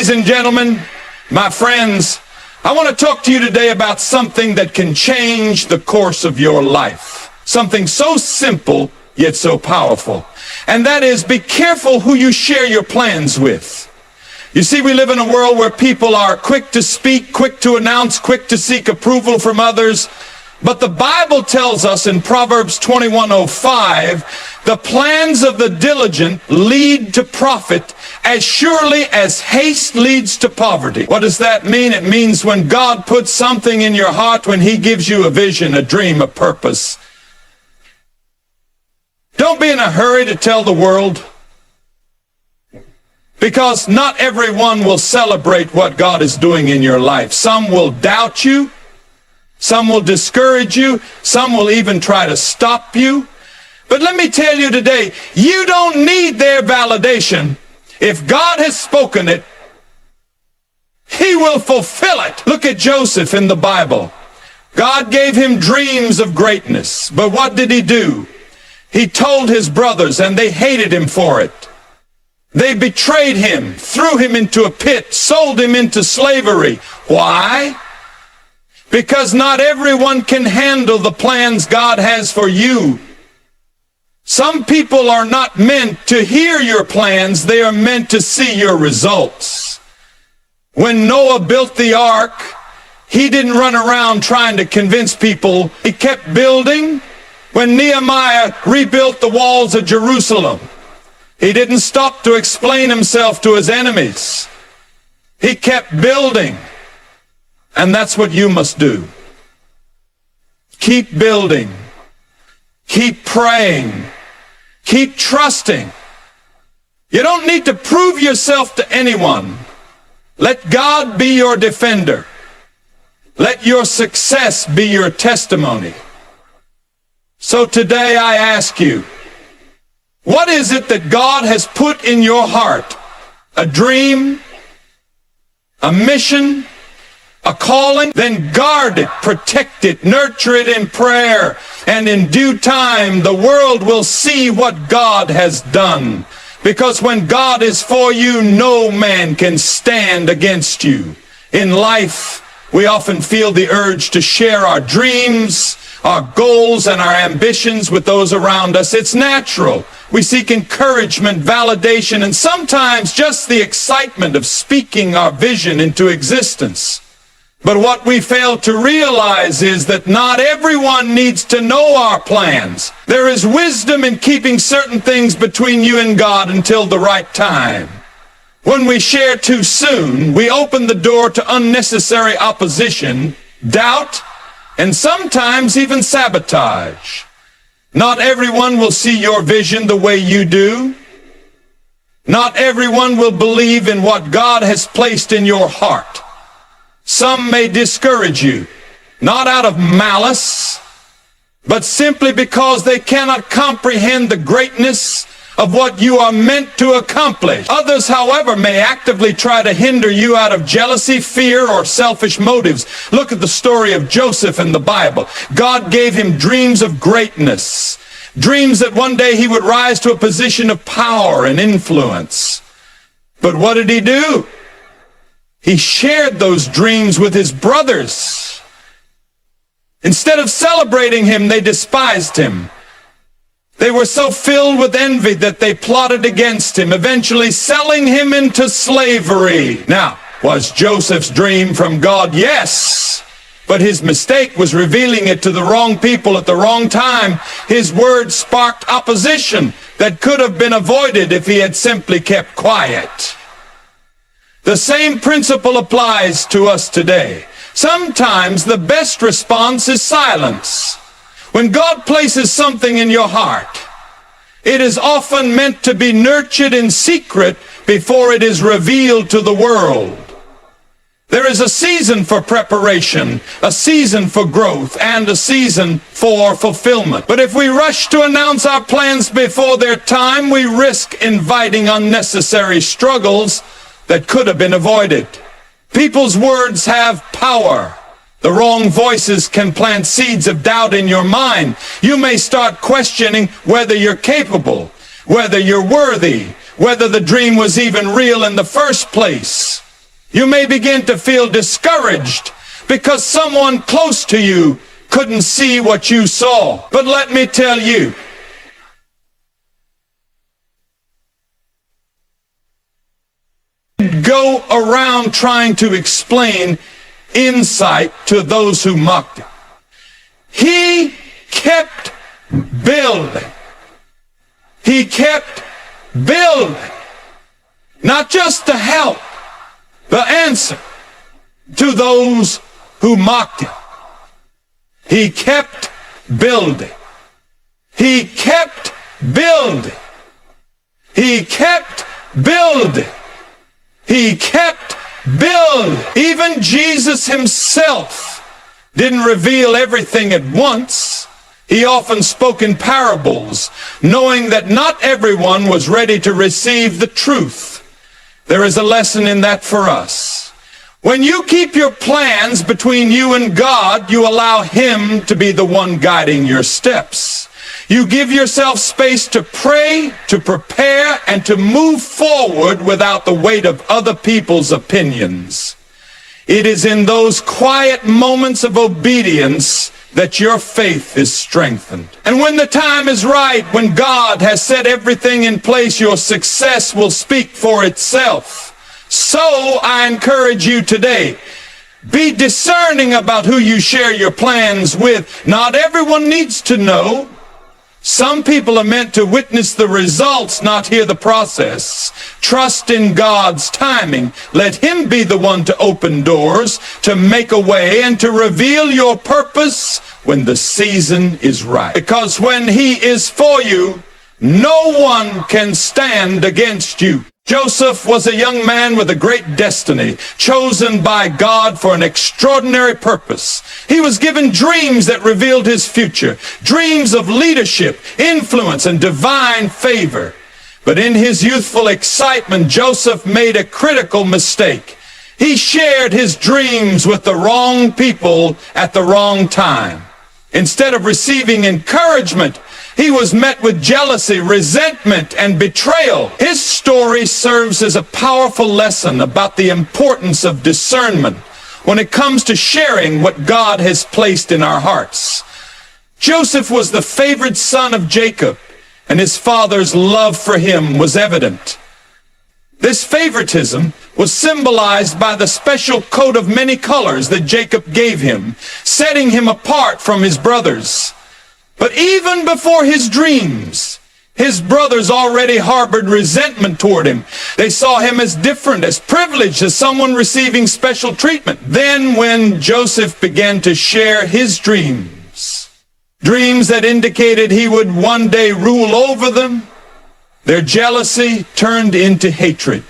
Ladies and gentlemen, my friends, I want to talk to you today about something that can change the course of your life. Something so simple, yet so powerful. And that is, be careful who you share your plans with. You see, we live in a world where people are quick to speak, quick to announce, quick to seek approval from others. But the Bible tells us in Proverbs 21:05, the plans of the diligent lead to profit as surely as haste leads to poverty. What does that mean? It means when God puts something in your heart, when He gives you a vision, a dream, a purpose, don't be in a hurry to tell the world, because not everyone will celebrate what God is doing in your life. Some will doubt you. Some will discourage you. Some will even try to stop you. But let me tell you today, you don't need their validation. If God has spoken it, He will fulfill it. Look at Joseph in the Bible. God gave him dreams of greatness. But what did he do? He told his brothers, and they hated him for it. They betrayed him, threw him into a pit, sold him into slavery. Why? Because not everyone can handle the plans God has for you. Some people are not meant to hear your plans, they are meant to see your results. When Noah built the ark, he didn't run around trying to convince people. He kept building. When Nehemiah rebuilt the walls of Jerusalem, he didn't stop to explain himself to his enemies. He kept building. And that's what you must do. Keep building. Keep praying. Keep trusting. You don't need to prove yourself to anyone. Let God be your defender. Let your success be your testimony. So today I ask you, what is it that God has put in your heart? A dream? A mission? A calling? Then guard it, protect it, nurture it in prayer, and in due time the world will see what God has done. Because when God is for you, no man can stand against you. In life, we often feel the urge to share our dreams, our goals, and our ambitions with those around us. It's natural. We seek encouragement, validation, and sometimes just the excitement of speaking our vision into existence. But what we fail to realize is that not everyone needs to know our plans. There is wisdom in keeping certain things between you and God until the right time. When we share too soon, we open the door to unnecessary opposition, doubt, and sometimes even sabotage. Not everyone will see your vision the way you do. Not everyone will believe in what God has placed in your heart. Some may discourage you, not out of malice, but simply because they cannot comprehend the greatness of what you are meant to accomplish. Others, however, may actively try to hinder you out of jealousy, fear, or selfish motives. Look at the story of Joseph in the Bible. God gave him dreams of greatness, dreams that one day he would rise to a position of power and influence. But what did he do? He shared those dreams with his brothers. Instead of celebrating him, they despised him. They were so filled with envy that they plotted against him, eventually selling him into slavery. Now, was Joseph's dream from God? Yes. But his mistake was revealing it to the wrong people at the wrong time. His words sparked opposition that could have been avoided if he had simply kept quiet. The same principle applies to us today. Sometimes the best response is silence. When God places something in your heart, it is often meant to be nurtured in secret before it is revealed to the world. There is a season for preparation, a season for growth, and a season for fulfillment. But if we rush to announce our plans before their time, we risk inviting unnecessary struggles that could have been avoided. People's words have power. The wrong voices can plant seeds of doubt in your mind. You may start questioning whether you're capable, whether you're worthy, whether the dream was even real in the first place. You may begin to feel discouraged because someone close to you couldn't see what you saw. But let me tell you, go around trying to explain insight to those who mocked him. He kept building. He kept building. Not just the help, the answer to those who mocked him. He kept building. He kept building. He kept building. He kept building. Even Jesus himself didn't reveal everything at once. He often spoke in parables, knowing that not everyone was ready to receive the truth. There is a lesson in that for us. When you keep your plans between you and God, you allow Him to be the one guiding your steps. You give yourself space to pray, to prepare, and to move forward without the weight of other people's opinions. It is in those quiet moments of obedience that your faith is strengthened. And when the time is right, when God has set everything in place, your success will speak for itself. So I encourage you today, be discerning about who you share your plans with. Not everyone needs to know. Some people are meant to witness the results, not hear the process. Trust in God's timing. Let Him be the one to open doors, to make a way, and to reveal your purpose when the season is right. Because when He is for you, no one can stand against you. Joseph was a young man with a great destiny, chosen by God for an extraordinary purpose. He was given dreams that revealed his future, dreams of leadership, influence, and divine favor. But in his youthful excitement, Joseph made a critical mistake. He shared his dreams with the wrong people at the wrong time. Instead of receiving encouragement, he was met with jealousy, resentment, and betrayal. His story serves as a powerful lesson about the importance of discernment when it comes to sharing what God has placed in our hearts. Joseph was the favored son of Jacob, and his father's love for him was evident. This favoritism was symbolized by the special coat of many colors that Jacob gave him, setting him apart from his brothers. But even before his dreams, his brothers already harbored resentment toward him. They saw him as different, as privileged, as someone receiving special treatment. Then when Joseph began to share his dreams, dreams that indicated he would one day rule over them, their jealousy turned into hatred.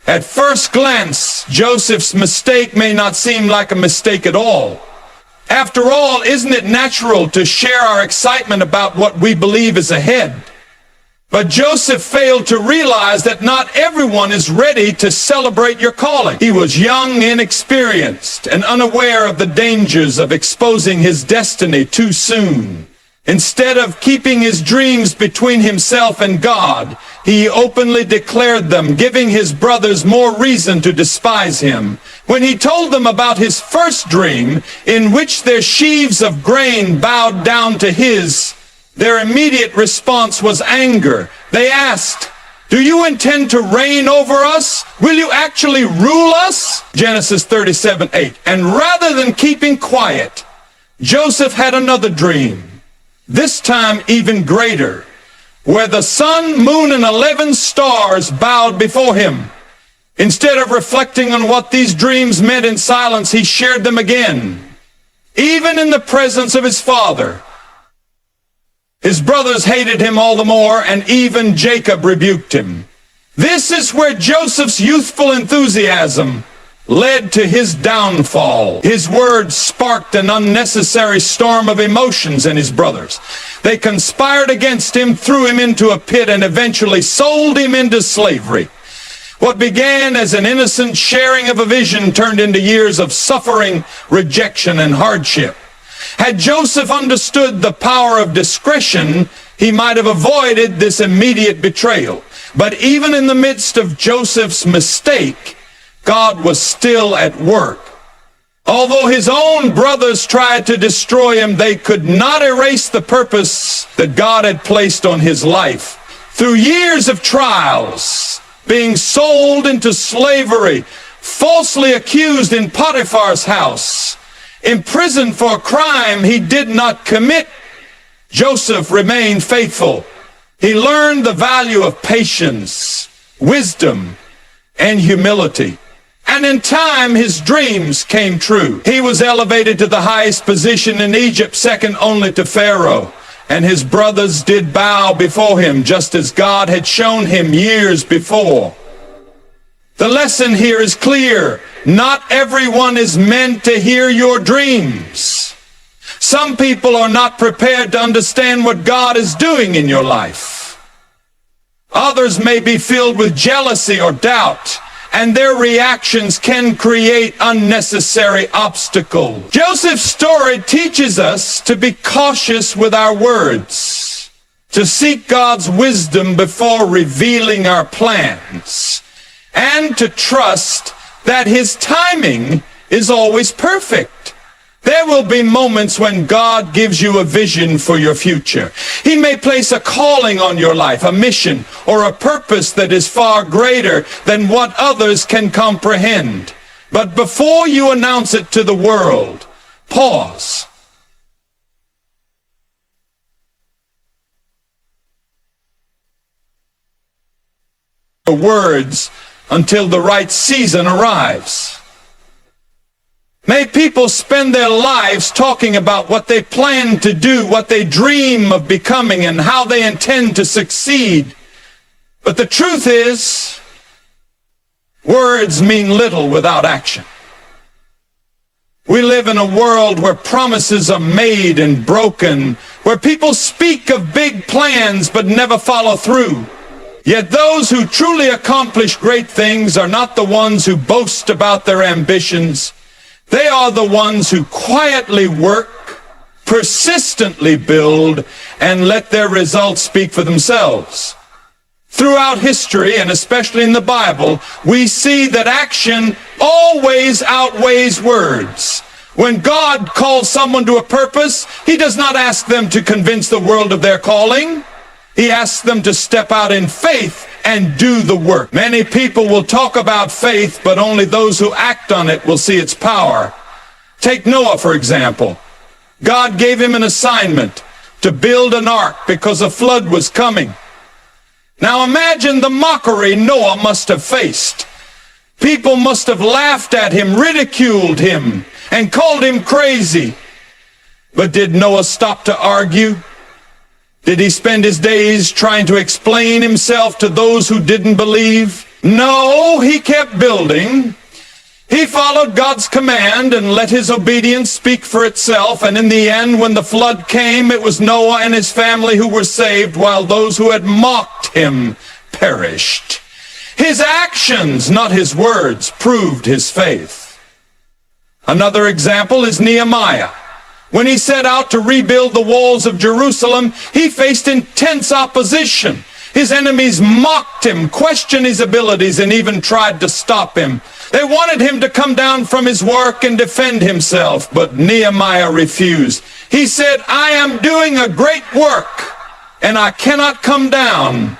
At first glance, Joseph's mistake may not seem like a mistake at all. After all, isn't it natural to share our excitement about what we believe is ahead? But Joseph failed to realize that not everyone is ready to celebrate your calling. He was young, inexperienced, and unaware of the dangers of exposing his destiny too soon. Instead of keeping his dreams between himself and God, he openly declared them, giving his brothers more reason to despise him. When he told them about his first dream, in which their sheaves of grain bowed down to his, their immediate response was anger. They asked, "Do you intend to reign over us? Will you actually rule us?" Genesis 37:8. And rather than keeping quiet, Joseph had another dream, this time even greater, where the sun, moon, and 11 stars bowed before him. Instead of reflecting on what these dreams meant in silence, he shared them again, even in the presence of his father. His brothers hated him all the more, and even Jacob rebuked him. This is where Joseph's youthful enthusiasm led to his downfall. His words sparked an unnecessary storm of emotions in his brothers. They conspired against him, threw him into a pit, and eventually sold him into slavery. What began as an innocent sharing of a vision turned into years of suffering, rejection, and hardship. Had Joseph understood the power of discretion, he might have avoided this immediate betrayal. But even in the midst of Joseph's mistake, God was still at work. Although his own brothers tried to destroy him, they could not erase the purpose that God had placed on his life. Through years of trials, being sold into slavery, falsely accused in Potiphar's house, imprisoned for a crime he did not commit, Joseph remained faithful. He learned the value of patience, wisdom, and humility. And in time, his dreams came true. He was elevated to the highest position in Egypt, second only to Pharaoh. And his brothers did bow before him, just as God had shown him years before. The lesson here is clear. Not everyone is meant to hear your dreams. Some people are not prepared to understand what God is doing in your life. Others may be filled with jealousy or doubt, and their reactions can create unnecessary obstacles. Joseph's story teaches us to be cautious with our words, to seek God's wisdom before revealing our plans, and to trust that his timing is always perfect. There will be moments when God gives you a vision for your future. He may place a calling on your life, a mission, or a purpose that is far greater than what others can comprehend. But before you announce it to the world, pause. Your words until the right season arrives. May people spend their lives talking about what they plan to do, what they dream of becoming, and how they intend to succeed. But the truth is, words mean little without action. We live in a world where promises are made and broken, where people speak of big plans but never follow through. Yet those who truly accomplish great things are not the ones who boast about their ambitions. They are the ones who quietly work, persistently build, and let their results speak for themselves. Throughout history, and especially in the Bible, we see that action always outweighs words. When God calls someone to a purpose, he does not ask them to convince the world of their calling. He asks them to step out in faith and do the work. Many people will talk about faith, but only those who act on it will see its power. Take Noah, for example. God gave him an assignment to build an ark because a flood was coming. Now imagine the mockery Noah must have faced. People must have laughed at him, ridiculed him, and called him crazy. But did Noah stop to argue? Did he spend his days trying to explain himself to those who didn't believe? No, he kept building. He followed God's command and let his obedience speak for itself. And in the end, when the flood came, it was Noah and his family who were saved, while those who had mocked him perished. His actions, not his words, proved his faith. Another example is Nehemiah. When he set out to rebuild the walls of Jerusalem, he faced intense opposition. His enemies mocked him, questioned his abilities, and even tried to stop him. They wanted him to come down from his work and defend himself, but Nehemiah refused. He said, "I am doing a great work, and I cannot come down."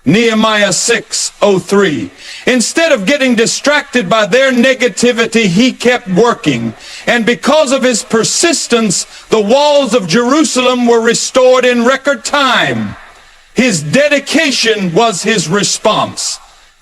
Nehemiah 6:03. Instead of getting distracted by their negativity, he kept working. And because of his persistence, the walls of Jerusalem were restored in record time. His dedication was his response.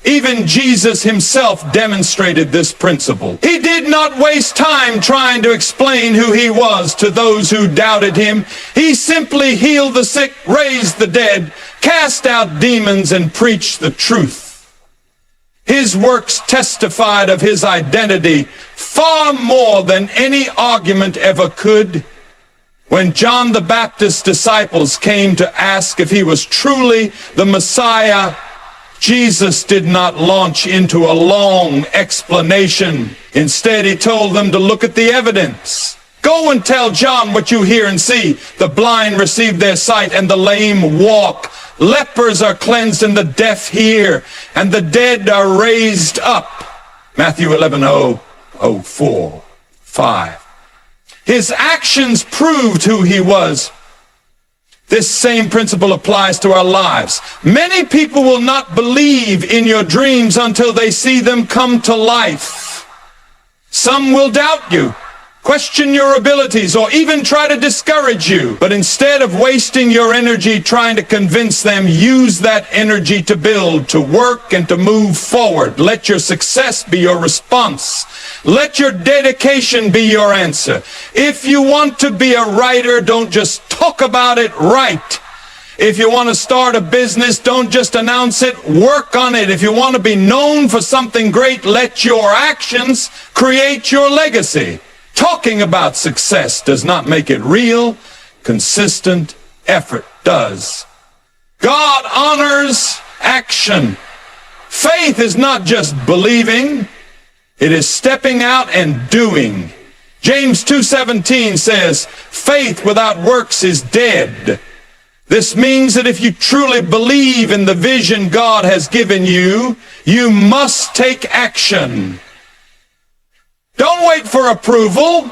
Even Jesus himself demonstrated this principle. He did not waste time trying to explain who he was to those who doubted him. He simply healed the sick, raised the dead, cast out demons, and preached the truth. His works testified of his identity far more than any argument ever could. When John the Baptist's disciples came to ask if he was truly the Messiah, Jesus did not launch into a long explanation. Instead, he told them to look at the evidence. Go and tell John what you hear and see. The blind receive their sight and the lame walk. Lepers are cleansed and the deaf hear, and the dead are raised up. Matthew 11:4-5. His actions proved who he was. This same principle applies to our lives. Many people will not believe in your dreams until they see them come to life. Some will doubt you, question your abilities, or even try to discourage you. But instead of wasting your energy trying to convince them, use that energy to build, to work, and to move forward. Let your success be your response. Let your dedication be your answer. If you want to be a writer, don't just talk about it, write. If you want to start a business, don't just announce it, work on it. If you want to be known for something great, let your actions create your legacy. Talking about success does not make it real. Consistent effort does. God honors action. Faith is not just believing. It is stepping out and doing. James 2:17 says, faith without works is dead. This means that if you truly believe in the vision God has given you, you must take action. Don't wait for approval.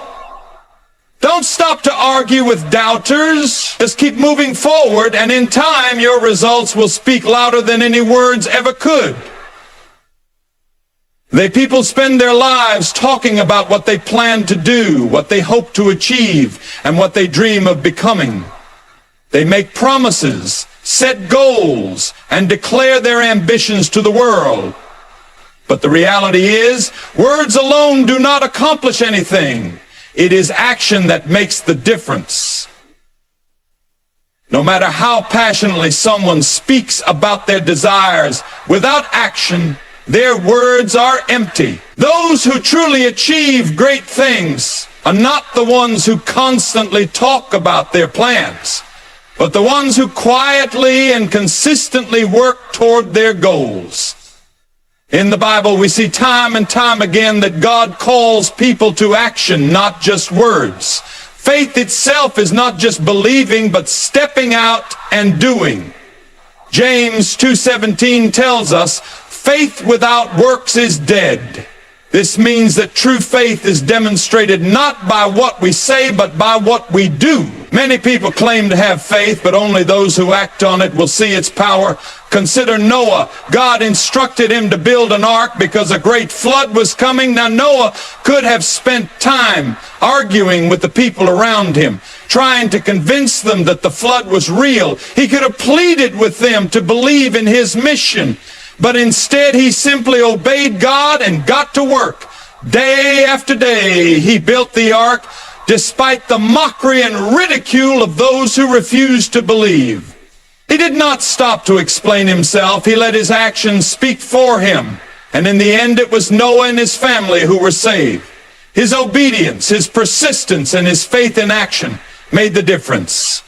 Don't stop to argue with doubters. Just keep moving forward, and in time, your results will speak louder than any words ever could. People spend their lives talking about what they plan to do, what they hope to achieve, and what they dream of becoming. They make promises, set goals, and declare their ambitions to the world. But the reality is, words alone do not accomplish anything. It is action that makes the difference. No matter how passionately someone speaks about their desires, without action, their words are empty. Those who truly achieve great things are not the ones who constantly talk about their plans, but the ones who quietly and consistently work toward their goals. In the Bible, we see time and time again that God calls people to action, not just words. Faith itself is not just believing, but stepping out and doing. James 2:17 tells us, faith without works is dead. This means that true faith is demonstrated not by what we say, but by what we do. Many people claim to have faith, but only those who act on it will see its power. Consider Noah. God instructed him to build an ark because a great flood was coming. Now Noah could have spent time arguing with the people around him, trying to convince them that the flood was real. He could have pleaded with them to believe in his mission. But instead, he simply obeyed God and got to work. Day after day, he built the ark, despite the mockery and ridicule of those who refused to believe. He did not stop to explain himself. He let his actions speak for him. And in the end, it was Noah and his family who were saved. His obedience, his persistence, and his faith in action made the difference.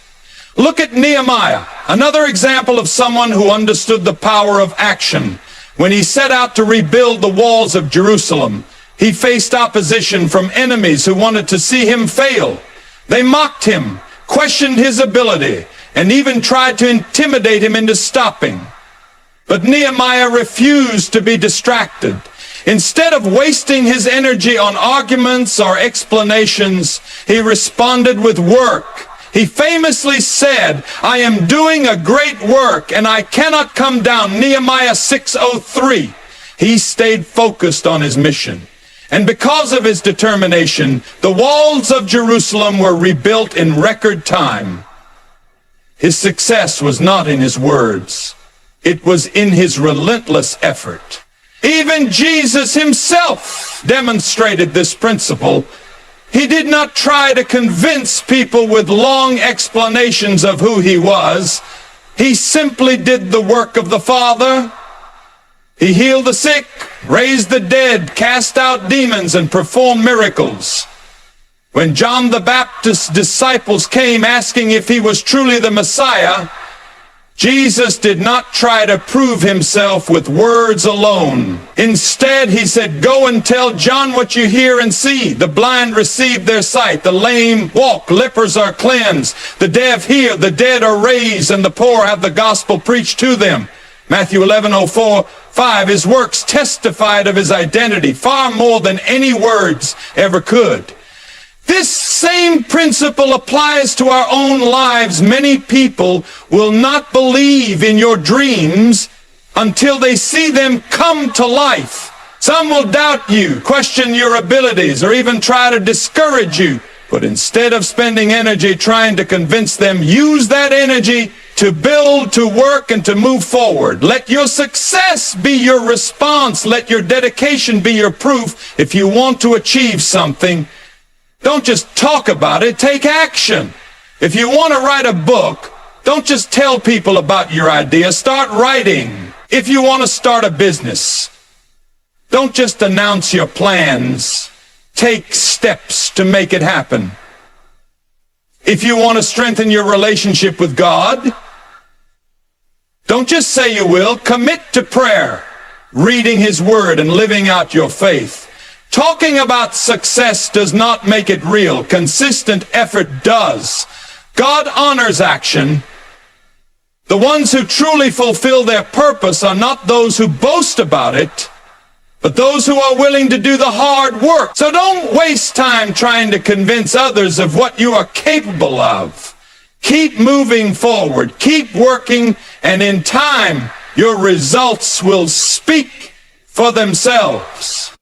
Look at Nehemiah, another example of someone who understood the power of action. When he set out to rebuild the walls of Jerusalem, he faced opposition from enemies who wanted to see him fail. They mocked him, questioned his ability, and even tried to intimidate him into stopping. But Nehemiah refused to be distracted. Instead of wasting his energy on arguments or explanations, he responded with work. He famously said, I am doing a great work and I cannot come down. Nehemiah 6:03. He stayed focused on his mission. And because of his determination, the walls of Jerusalem were rebuilt in record time. His success was not in his words. It was in his relentless effort. Even Jesus himself demonstrated this principle. He did not try to convince people with long explanations of who he was. He simply did the work of the Father. He healed the sick, raised the dead, cast out demons, and performed miracles. When John the Baptist's disciples came asking if he was truly the Messiah, Jesus did not try to prove himself with words alone. Instead, he said, go and tell John what you hear and see. The blind receive their sight, the lame walk, lepers are cleansed, the deaf hear, the dead are raised, and the poor have the gospel preached to them. Matthew 11:4-5, his works testified of his identity far more than any words ever could. This same principle applies to our own lives. Many people will not believe in your dreams until they see them come to life. Some will doubt you, question your abilities, or even try to discourage you. But instead of spending energy trying to convince them, use that energy to build, to work, and to move forward. Let your success be your response. Let your dedication be your proof. If you want to achieve something, don't just talk about it, take action. If you want to write a book, don't just tell people about your idea, start writing. If you want to start a business, don't just announce your plans, take steps to make it happen. If you want to strengthen your relationship with God, don't just say you will, commit to prayer, reading His Word and living out your faith. Talking about success does not make it real. Consistent effort does. God honors action. The ones who truly fulfill their purpose are not those who boast about it, but those who are willing to do the hard work. So don't waste time trying to convince others of what you are capable of. Keep moving forward. Keep working, and in time, your results will speak for themselves.